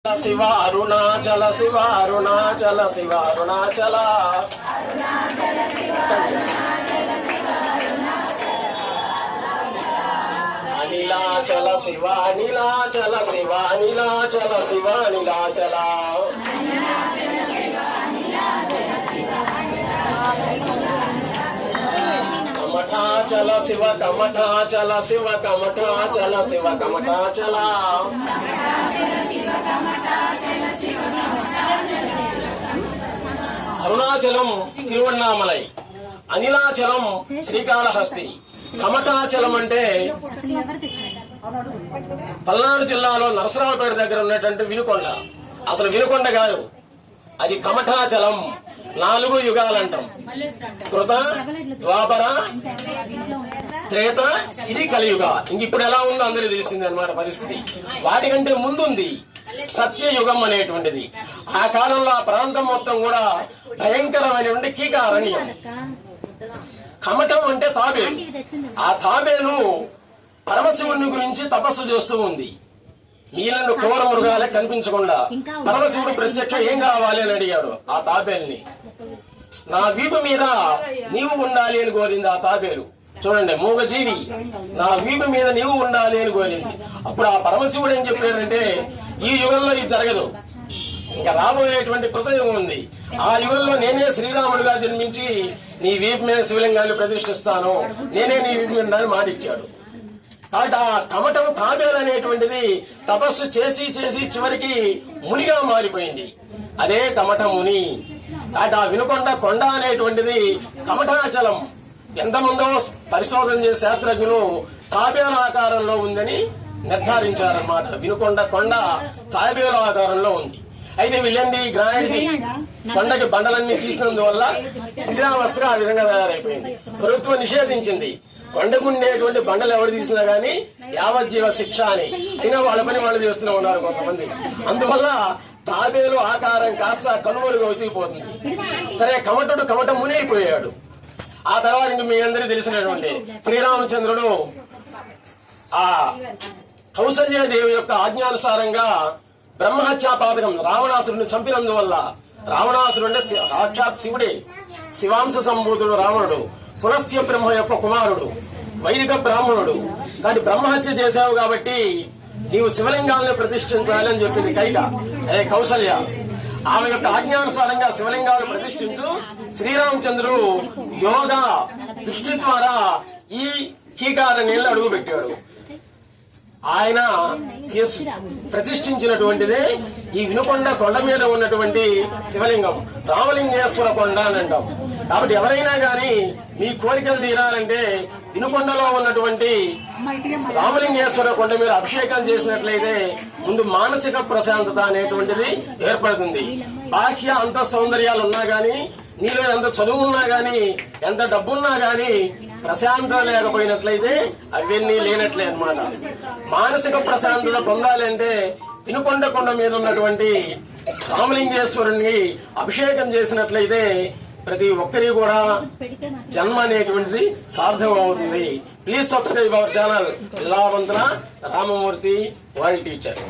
శివ అరుణాచల శివ అరుణాచల శివ అరుణాచల అనిలాచల శివ అనిలాచల శివ అనిలాచల శివ అనిలాచల కమఠాచల శివ కమఠాచల శివ కమఠాచల శివ కమఠాచల అరుణాచలం తిరువన్నామలై, అనిలాచలం శ్రీకాళహస్తి, కమఠాచలం అంటే పల్నాడు జిల్లాలో నరసరావుపేట దగ్గర ఉన్నటువంటి వినుకొండ. అసలు వినుకొండ కాదు, అది కమఠాచలం. 4 యుగాలంటాం: కృత, ద్వాపర, త్రేత, ఇది కలియుగ. ఇంక ఇప్పుడు ఎలా ఉందో అందరికీ తెలిసింది అనమాట పరిస్థితి. వాటికంటే ముందుంది సత్యయుగం అనేటువంటిది. ఆ కాలంలో ఆ ప్రాంతం మొత్తం కూడా భయంకరమైనటువంటి కీకారణ్యం. కమఠం అంటే తాబేలు. ఆ తాబేలు పరమశివుని గురించి తపస్సు చేస్తూ ఉంది. నీళ్లను క్రూర మృగాలే కనిపించకుండా పరమశివుడు ప్రత్యక్ష ఏం కావాలి అని అడిగాడు ఆ తాబేల్ని. నా వీపు మీద నీవు ఉండాలి అని కోరింది ఆ తాబేలు. చూడండి, మూగజీవి నా వీపు మీద నీవు ఉండాలి అని కోరింది. అప్పుడు ఆ పరమశివుడు ఏం చెప్పాడంటే, ఈ యుగంలో ఇది జరగదు, ఇంకా రాబోయేటువంటి కృతయుగం ఉంది. ఆ యుగంలో నేనే శ్రీరాముడిగా జన్మించి నీ వీపు మీద శివలింగాన్ని ప్రతిష్ఠిస్తాను, నేనే నీ వీపు మీద మాటిచ్చాడు. కాబట్టి ఆ కమఠం తాబేలు అనేటువంటిది తపస్సు చేసి చేసి చివరికి మునిగా మారిపోయింది. అదే కమఠ ముని. కాబట్టి ఆ వినుకొండ కొండ అనేటువంటిది కమఠాచలం. ఎంతమందో పరిశోధన చేసే శాస్త్రజ్ఞులు తాబేలు ఆకారంలో ఉందని నిర్ధారించారన్నమాట. వినుకొండ కొండ తాబేలు ఆకారంలో ఉంది. అయితే వీళ్ళండి గ్రానైట్ కొండకి బండలన్నీ తీసినందువల్ల శ్రీరామస్త్రం ఆ విధంగా తయారైపోయింది. ప్రభుత్వం నిషేధించింది. కొండకుండేటువంటి బండలు ఎవరు తీసినా గానీ యావజ్జీవ శిక్ష అని. అయినా వాళ్ళ పని వాళ్ళు చేస్తూనే ఉన్నారు కొంతమంది. అందువల్ల తాబేలు ఆకారం కాస్త కనుమరుగు అవుతూపోతుంది. సరే, కమఠుడు కమఠ ముని అయిపోయాడు. ఆ తర్వాత ఇంక మీ అందరికీ తెలిసినటువంటి శ్రీరామచంద్రుడు ఆ కౌసల్యాదేవి యొక్క ఆజ్ఞానుసారంగా బ్రహ్మహత్యా పాతకం రావణాసురుడిని చంపినందువల్ల, రావణాసురుడు అంటే సాక్షాత్ శివుడే, శివాంశ సంభూతుడు రావణుడు, పులస్త్య బ్రహ్మ యొక్క కుమారుడు, వైదిక బ్రాహ్మణుడు. కానీ బ్రహ్మహత్య చేశావు కాబట్టి నీవు శివలింగాలను ప్రతిష్ఠించాలని చెప్పింది కౌసల్య. ఆమె యొక్క ఆజ్ఞానుసారంగా శివలింగాలను ప్రతిష్ఠించు శ్రీరామచంద్రుడు యోగ దృష్టి ద్వారా ఈ కీకారణ్యంలో అడుగు పెట్టాడు. ఆయన ప్రతిష్ఠించినటువంటిదే ఈ వినుకొండ కొండ మీద ఉన్నటువంటి శివలింగం. రామలింగేశ్వర కొండ అని అంటాం. కాబట్టి ఎవరైనా గాని మీ కోరికలు తీరాలంటే వినుకొండలో ఉన్నటువంటి రామలింగేశ్వర కొండ మీద అభిషేకం చేసినట్లయితే ముందు మానసిక ప్రశాంతత అనేటువంటిది ఏర్పడుతుంది. బాహ్య అంత సౌందర్యాలు ఉన్నా గాని, నీలో ఎంత చదువు ఉన్నా గాని, ఎంత డబ్బున్నా గాని ప్రశాంతత లేకపోయినట్లయితే అవన్నీ లేనట్లే అన్నమాట. మానసిక ప్రశాంతత పొందాలి అంటే వినుకొండ కొండ మీద ఉన్నటువంటి రామలింగేశ్వరుని అభిషేకం చేసినట్లయితే ప్రతి ఒక్కరి కూడా జన్మ అనేటువంటిది సార్థకం అవుతుంది. Please subscribe our channel. Jillavanthula Ramamurthy, world teacher.